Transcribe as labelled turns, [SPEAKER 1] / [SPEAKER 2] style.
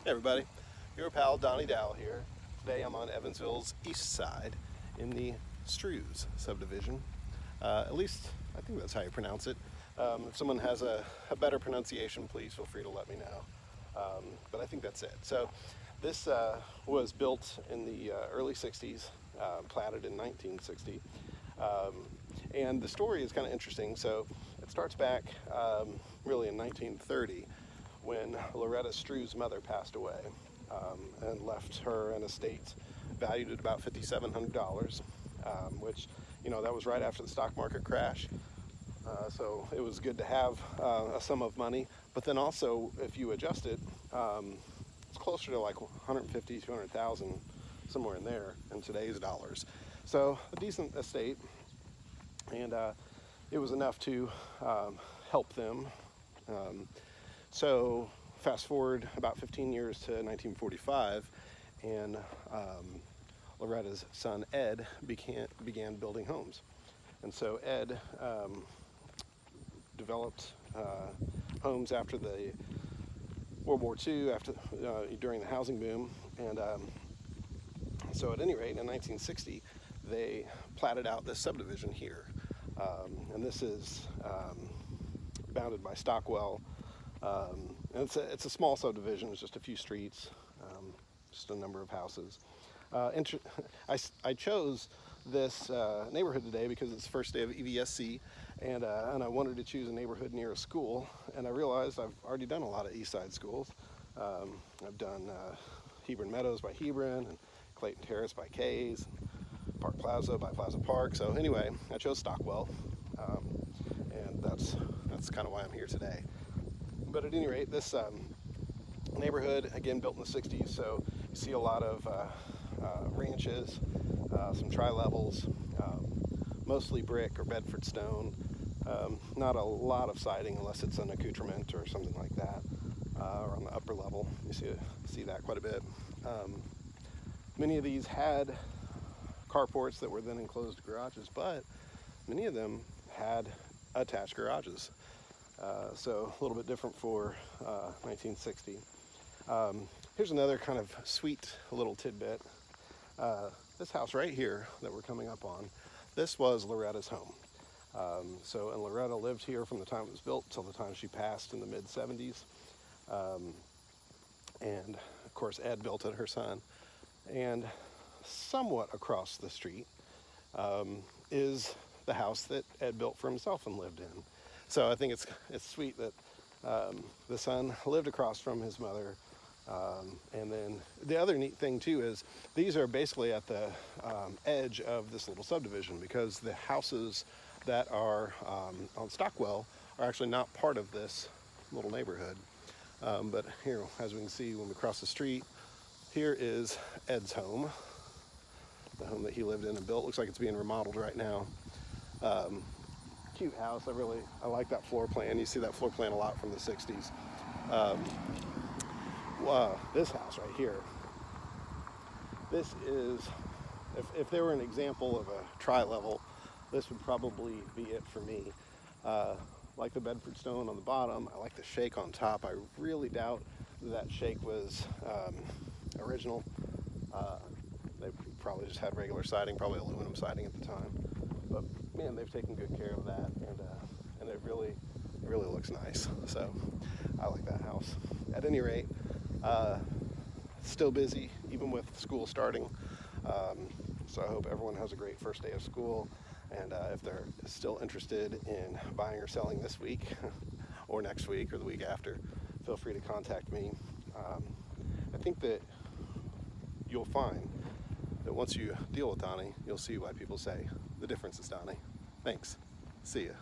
[SPEAKER 1] Hey everybody, your pal Donnie Dow here. Today I'm on Evansville's east side in the Striewe subdivision. At least I think that's how you pronounce it. If someone has a better pronunciation, please feel free to let me know. But I think that's it. So this was built in the early 60s, platted in 1960. And the story is kind of interesting. So it starts back really in 1930 when Loretta Striewe's mother passed away and left her an estate valued at about $5,700, which, you know, that was right after the stock market crash. So it was good to have a sum of money, but then also if you adjust it, it's closer to like 150, 200,000, somewhere in there in today's dollars. So a decent estate, and it was enough to help them. So fast forward about 15 years to 1945, and Loretta's son Ed began building homes. And so Ed developed homes after the World War II, during the housing boom. And so at any rate, in 1960, they platted out this subdivision here. And this is bounded by Stockwell. And it's a small subdivision. It's just a few streets, just a number of houses. I chose this neighborhood today because it's the first day of EVSC, and I wanted to choose a neighborhood near a school. And I realized I've already done a lot of East Side schools. I've done Hebron Meadows by Hebron, and Clayton Terrace by Kays, and Park Plaza by Plaza Park. So anyway, I chose Stockwell, and that's kind of why I'm here today. But at any rate, this neighborhood, again, built in the 60s, so you see a lot of ranches, some tri-levels, mostly brick or Bedford stone, not a lot of siding unless it's an accoutrement or something like that, or on the upper level. You see that quite a bit. Many of these had carports that were then enclosed garages, but many of them had attached garages. So a little bit different for 1960. Here's another kind of sweet little tidbit. This house right here that we're coming up on, this was Loretta's home. And Loretta lived here from the time it was built till the time she passed in the mid-70s. And of course Ed built it, her son. And somewhat across the street is the house that Ed built for himself and lived in. So I think it's sweet that the son lived across from his mother. And then the other neat thing too is these are basically at the edge of this little subdivision, because the houses that are on Stockwell are actually not part of this little neighborhood. But here, as we can see when we cross the street, here is Ed's home, the home that he lived in and built. Looks like it's being remodeled right now. Cute house. I like that floor plan. You see that floor plan a lot from the 60s. This house right here, this is, if there were an example of a tri-level, this would probably be it for me. Like the Bedford stone on the bottom, I like the shake on top. I really doubt that shake was original. They probably just had regular siding, probably aluminum siding at the time. But man, they've taken good care of that, and it really looks nice. So I like that house. At any rate, still busy even with school starting. So I hope everyone has a great first day of school. And if they're still interested in buying or selling this week or next week or the week after, feel free to contact me. I think that you'll find that once you deal with Donnie, you'll see why people say the difference is Donnie. Thanks. See ya.